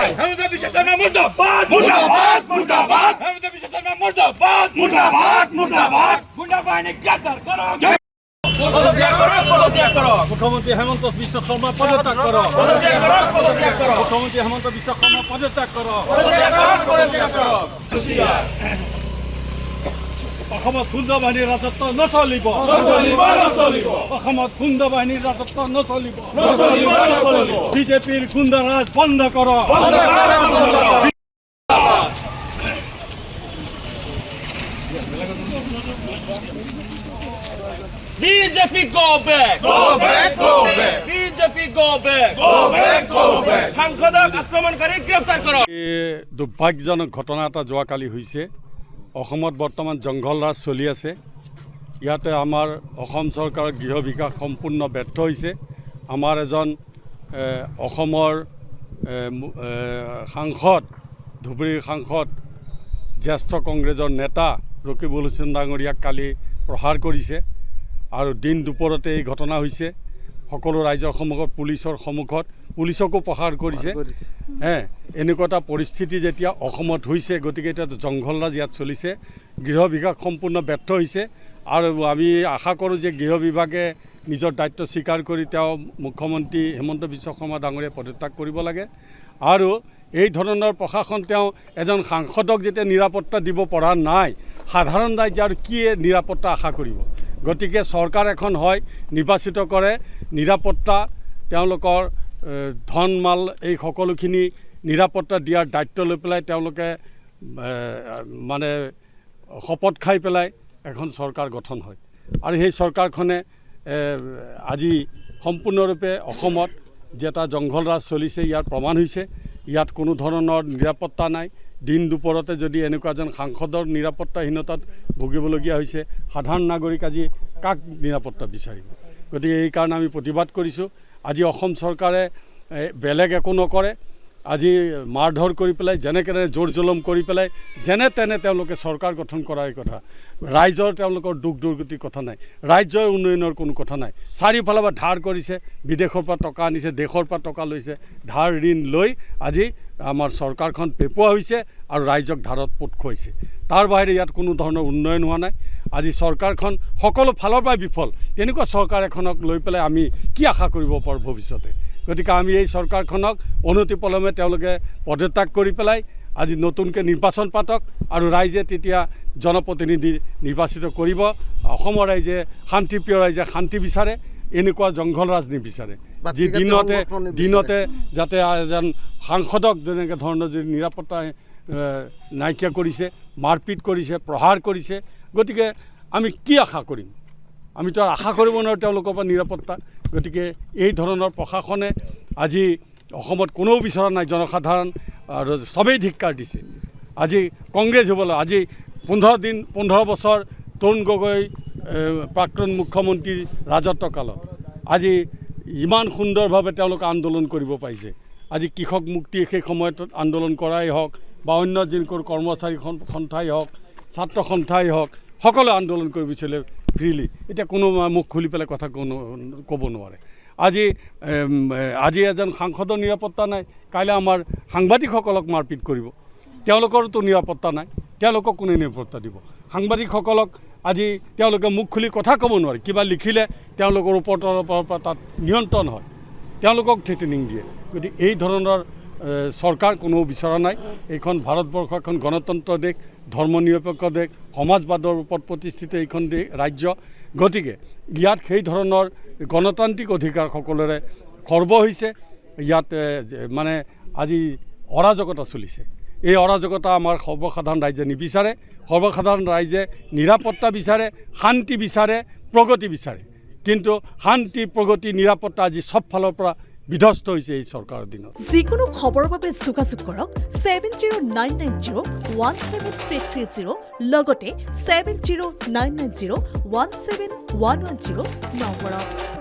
চাই হেমন্ত বিশ্ব শর্মা মুর্দাবাদ মুর্দাবাদ মুর্দাবাদ হেমন্ত বিশ্ব শর্মা মুর্দাবাদ মুর্দাবাদ মুর্দাবাদ গুন্ডা বাহিনী গ্রেফতার করো পদত্যাগ করো মুখ্যমন্ত্রী হেমন্ত বিশ্ব শর্মা পদত্যাগ করো মুখ্যমন্ত্রী হেমন্ত বিশ্ব শর্মা পদত্যাগ করো অসমত খুন্দ বাহিনীৰ ৰাজত্ব নচলিব অসমত খুন্দ বাহিনীৰ ৰাজত্ব নচলিব বিজেপিৰ গুণ্ডাৰাজ বন্ধ কৰ BJP go back! Go back, go back! BJP go back! Go back, go back! সাংসদক আক্ৰমণকাৰী গ্ৰেপ্তাৰ কৰক। দুৰ্ভাগ্যজনক ঘটনা এটা যোৱাকালি হৈছে অসমত বৰ্তমান জংঘল ৰাজ চলি আছে ইয়াতে আমাৰ অসম চৰকাৰৰ গৃহ বিকাশ সম্পূৰ্ণ ব্যৰ্থ হৈছে আমাৰ এজন অসমৰ সাংসদ ধুবুৰীৰ সাংসদ জ্যেষ্ঠ কংগ্ৰেছৰ নেতা ৰকিবুল হুছেইন ডাঙৰীয়াক কালি প্ৰহাৰ কৰিছে আৰু দিন দুপৰতে এই ঘটনা হৈছে সকলো ৰাইজৰ সন্মুখত পুলিচকো প্ৰহাৰ কৰিছে এনেকুৱা এটা পৰিস্থিতি যেতিয়া অসমত হৈছে গতিকে এতিয়া জংঘল ৰাজ ইয়াত চলিছে গৃহ বিভাগ সম্পূৰ্ণ ব্যৰ্থ হৈছে আৰু আমি আশা কৰোঁ যে গৃহ বিভাগে নিজৰ দায়িত্ব স্বীকাৰ কৰি তেওঁ মুখ্যমন্ত্ৰী হেমন্ত বিশ্ব শৰ্মা ডাঙৰীয়াই পদত্যাগ কৰিব লাগে আৰু এই ধৰণৰ প্ৰশাসন তেওঁ এজন সাংসদক যেতিয়া নিৰাপত্তা দিব পৰা নাই সাধাৰণ ৰাইজে আৰু কি নিৰাপত্তা আশা কৰিব গতিকে চৰকাৰ এখন হয় নিৰ্বাচিত কৰে নিৰাপত্তা তেওঁলোকৰ ধন মাল এই সকলোখিনি নিৰাপত্তা দিয়াৰ দায়িত্ব লৈ পেলাই তেওঁলোকে মানে শপত খাই পেলাই এখন চৰকাৰ গঠন হয় আৰু সেই চৰকাৰখনে আজি সম্পূৰ্ণৰূপে অসমত যে এটা জংঘল ৰাজ চলিছে ইয়াৰ প্ৰমাণ হৈছে ইয়াত কোনো ধৰণৰ নিৰাপত্তা নাই দিন দুপৰতে যদি এনেকুৱা এজন সাংসদৰ নিৰাপত্তাহীনতাত ভুগিবলগীয়া হৈছে সাধাৰণ নাগৰিক আজি কাক নিৰাপত্তা বিচাৰিব গতিকে এই কাৰণে আমি প্ৰতিবাদ কৰিছোঁ আজি অসম চৰকাৰে বেলেগ একো নকৰে আজি মাৰধৰ কৰি পেলাই যেনেকৈ জোৰ জুলুম কৰি পেলাই যেনে তেনে তেওঁলোকে চৰকাৰ গঠন কৰাৰ কথা ৰাইজৰ তেওঁলোকৰ দুখ দুৰ্গতিৰ কথা নাই ৰাজ্যৰ উন্নয়নৰ কোনো কথা নাই চাৰিওফালৰ পৰা ধাৰ কৰিছে বিদেশৰ পৰা টকা আনিছে দেশৰ পৰা টকা লৈছে ধাৰ ঋণ লৈ আজি আমাৰ চৰকাৰখন পেপুৱা হৈছে আৰু ৰাইজক ধাৰত পোত খুৱাইছে তাৰ বাহিৰে ইয়াত কোনো ধৰণৰ উন্নয়ন হোৱা নাই আজি চৰকাৰখন সকলো ফালৰ পৰা বিফল তেনেকুৱা চৰকাৰ এখনক লৈ পেলাই আমি কি আশা কৰিব পাৰোঁ ভৱিষ্যতে গতিকে আমি এই চৰকাৰখনক অনতিপলমে তেওঁলোকে পদত্যাগ কৰি পেলাই আজি নতুনকৈ নিৰ্বাচন পাতক আৰু ৰাইজে তেতিয়া জনপ্ৰতিনিধি নিৰ্বাচিত কৰিব অসমৰ ৰাইজে শান্তিপ্ৰিয় ৰাইজে শান্তি বিচাৰে এনেকুৱা জংঘল ৰাজ নিবিচাৰে যি দিনতে যাতে এজন সাংসদক যেনেকৈ ধৰণৰ যদি নিৰাপত্তা নাইকিয়া কৰিছে মাৰপিট কৰিছে প্ৰহাৰ কৰিছে গতিকে আমি কি আশা কৰিম আমিতো আশা কৰিব নোৱাৰোঁ তেওঁলোকৰ পৰা নিৰাপত্তা গতিকে এই ধৰণৰ প্ৰশাসনে আজি অসমত কোনেও বিচৰা নাই জনসাধাৰণ আৰু চবেই ধিক্কাৰ দিছে আজি কংগ্ৰেছ হ'বলৈ আজি 15 বছৰ তৰুণ গগৈ প্ৰাক্তন মুখ্যমন্ত্ৰীৰ ৰাজত্বকালত আজি ইমান সুন্দৰভাৱে তেওঁলোকে আন্দোলন কৰিব পাৰিছে আজি কৃষক মুক্তি সেই সময়ত আন্দোলন কৰাই হওক বা অন্য যিবোৰ কৰ্মচাৰী সন্থাই হওক ছাত্ৰ সন্থাই হওক সকলো আন্দোলন কৰিব বিচাৰিলে ফ্ৰীলি এতিয়া কোনো মুখ খুলি পেলাই কথা ক'ব নোৱাৰে আজি এজন সাংসদৰ নিৰাপত্তা নাই কাইলৈ আমাৰ সাংবাদিকসকলক মাৰপিট কৰিব তেওঁলোকৰতো নিৰাপত্তা নাই তেওঁলোকক কোনে নিৰাপত্তা দিব সাংবাদিকসকলক আজি তেওঁলোকে মুখ খুলি কথা ক'ব নোৱাৰে কিবা লিখিলে তেওঁলোকৰ ওপৰৰ পৰা তাত নিয়ন্ত্ৰণ হয় তেওঁলোকক থ্ৰেটেনিং দিয়ে গতিকে এই ধৰণৰ চৰকাৰ কোনো বিচৰা নাই এইখন ভাৰতবৰ্ষ এখন গণতন্ত্ৰ দেশ ধৰ্ম নিৰপেক্ষ দেশ সমাজবাদৰ ওপৰত প্ৰতিষ্ঠিত এইখন দেশ ৰাজ্য গতিকে ইয়াত সেই ধৰণৰ গণতান্ত্ৰিক অধিকাৰ সকলোৰে খৰ্ব হৈছে ইয়াত মানে আজি অৰাজকতা চলিছে এই অৰাজকতা আমাৰ সৰ্বসাধাৰণ ৰাইজে নিবিচাৰে সৰ্বসাধাৰণ ৰাইজে নিৰাপত্তা বিচাৰে শান্তি বিচাৰে প্ৰগতি বিচাৰে কিন্তু শান্তি প্ৰগতি নিৰাপত্তা আজি সব ফালৰ পৰা বিধ্বস্ত হৈছে এই চৰকাৰৰ দিনত যিকোনো খবৰৰ বাবে যোগাযোগ কৰক 7099017330 লগতে 7099017110 নম্বৰত